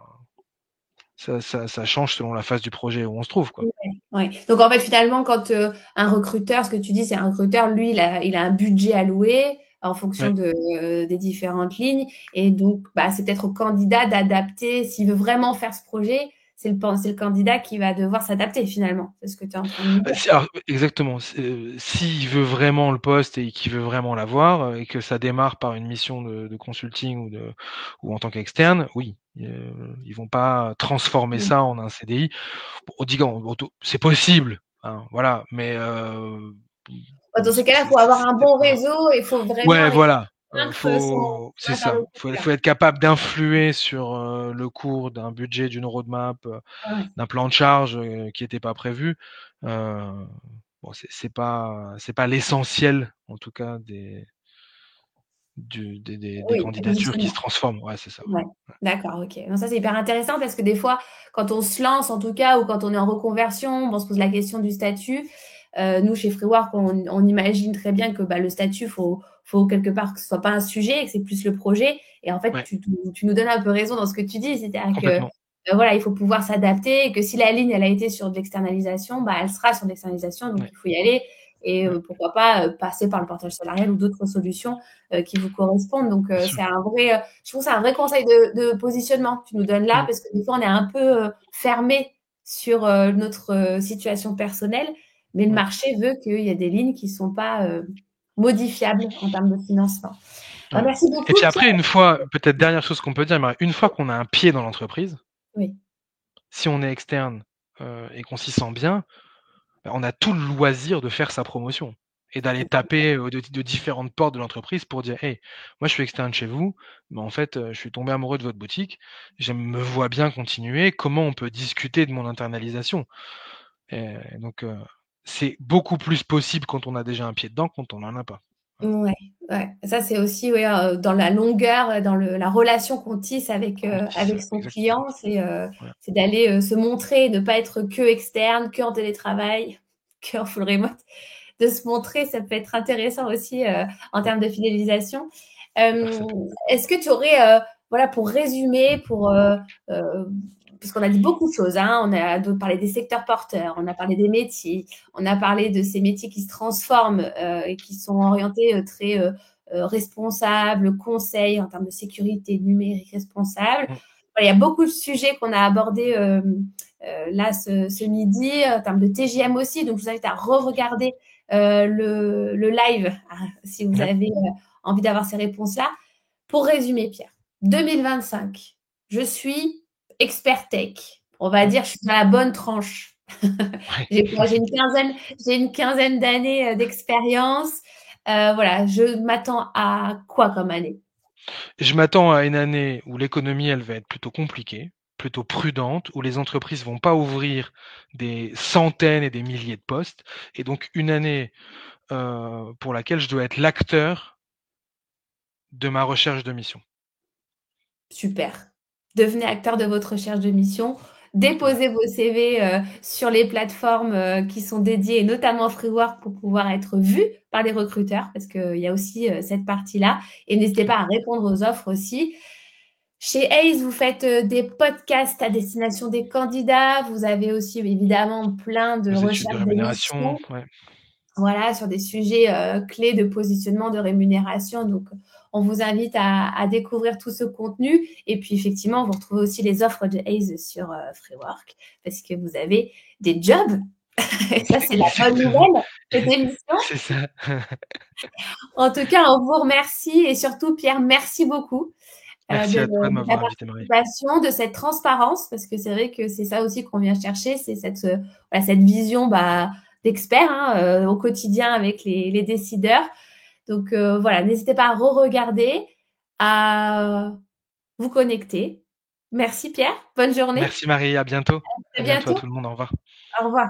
ça change selon la phase du projet où on se trouve, quoi. Ouais, ouais. Donc en fait, finalement, quand un recruteur, ce que tu dis, c'est un recruteur, lui, il a un budget alloué en fonction Ouais, des différentes lignes. Et donc, bah, c'est peut-être au candidat d'adapter. S'il veut vraiment faire ce projet, c'est le candidat qui va devoir s'adapter finalement. C'est ce que tu es en train de me dire. alors exactement, s'il veut vraiment le poste et qu'il veut vraiment l'avoir, et que ça démarre par une mission de consulting ou en tant qu'externe, oui, ils vont pas transformer Mm. ça en un CDI. Bon, c'est possible, hein, voilà, mais Dans bon, ces cas-là, il faut avoir un c'est bon pas réseau et il faut vraiment ouais, aller voilà, convaincre son c'est ça. interlocuteur. Faut être capable d'influer sur, le cours d'un budget, d'une roadmap, Ouais. d'un plan de charge, qui était pas prévu. Heu, bon, c'est pas l'essentiel, en tout cas, des Oui, du candidatures qui se positionnement. transforment. Ouais, c'est ça, Ouais, ouais. d'accord, OK. Non, ça, c'est hyper intéressant parce que des fois, quand on se lance, en tout cas, ou quand on est en reconversion, bon, on se pose la question du statut. Nous, chez Freework, on imagine très bien que bah, le statut, faut quelque part que ce soit pas un sujet, que c'est plus le projet. Et en fait, Ouais, tu nous donnes un peu raison dans ce que tu dis, c'est-à-dire que complètement. voilà, il faut pouvoir s'adapter et que si la ligne, elle a été sur de l'externalisation, bah, elle sera sur de l'externalisation, donc Ouais, il faut y aller. Et ouais, pourquoi pas passer par le portage salarial ou d'autres solutions qui vous correspondent. Donc, bien sûr. c'est un vrai, je trouve que c'est un vrai conseil de positionnement que tu nous donnes là, Mmh, parce que des fois, on est un peu fermé sur notre situation personnelle, mais le ouais. marché veut qu'il y ait des lignes qui ne sont pas modifiables en termes de financement. Ouais. Merci Et beaucoup, puis Pierre. après, une fois peut-être dernière chose qu'on peut dire, Marie, une fois qu'on a un pied dans l'entreprise, Oui, si on est externe, et qu'on s'y sent bien, bah, on a tout le loisir de faire sa promotion et d'aller taper, de différentes portes de l'entreprise pour dire: «Hey, moi je suis externe chez vous, mais en fait, je suis tombé amoureux de votre boutique, me vois bien continuer, comment on peut discuter de mon internalisation?» et donc c'est beaucoup plus possible quand on a déjà un pied dedans, quand on en a pas. Voilà. ouais, ouais. Ça, c'est aussi ouais, dans la longueur, dans la relation qu'on tisse On tisse, avec son exactement. client, Voilà, c'est d'aller se montrer, de ne pas être que externe, que en télétravail, que en full remote. De se montrer, ça peut être intéressant aussi en ouais, termes de fidélisation. faire sa pub. Est-ce que tu aurais, voilà, pour résumer, euh, puisqu'on a dit beaucoup de choses, hein, on a parlé des secteurs porteurs, on a parlé des métiers, on a parlé de ces métiers qui se transforment et qui sont orientés très responsables, conseils en termes de sécurité numérique responsable. Mmh, Voilà, il y a beaucoup de sujets qu'on a abordés là ce midi, en termes de TGM aussi. Donc, je vous invite à re-regarder le live, si vous Ouais. avez envie d'avoir ces réponses-là. Pour résumer, Pierre, 2025, je suis expert tech. On va Mmh. dire, je suis dans la bonne tranche. Ouais. J'ai une quinzaine d'années d'expérience. Voilà, je m'attends à quoi comme année? Je m'attends à une année où l'économie, elle va être plutôt compliquée, plutôt prudente, où les entreprises vont pas ouvrir des centaines et des milliers de postes et donc une année, pour laquelle je dois être l'acteur de ma recherche de mission. Super. Devenez acteur de votre recherche de mission. Voilà. Déposez vos CV sur les plateformes qui sont dédiées, et notamment Freework, pour pouvoir être vu par les recruteurs, parce qu'il y a aussi cette partie-là. Et n'hésitez Tout pas à répondre aux offres aussi. Chez Ace, vous faites des podcasts à destination des candidats. Vous avez aussi évidemment plein de Nos études de recherches de rémunération, missions. ouais. Voilà, sur des sujets clés de positionnement, de rémunération. Donc, on vous invite à découvrir tout ce contenu. Et puis, effectivement, vous retrouvez aussi les offres de Ace sur Freework parce que vous avez des jobs. Et ça, c'est la bonne Exactement, nouvelle, cette émission. c'est ça. En tout cas, on vous remercie. Et surtout, Pierre, merci beaucoup Merci à toi de de ta m'avoir invité, Marie. participation, de cette transparence, parce que c'est vrai que c'est ça aussi qu'on vient chercher, c'est voilà, cette vision d'expert au quotidien avec les décideurs. Donc voilà, n'hésitez pas à re-regarder, à vous connecter. Merci Pierre, bonne journée, Merci Marie, à bientôt. à À bientôt à bientôt, tout le monde, au revoir. au revoir.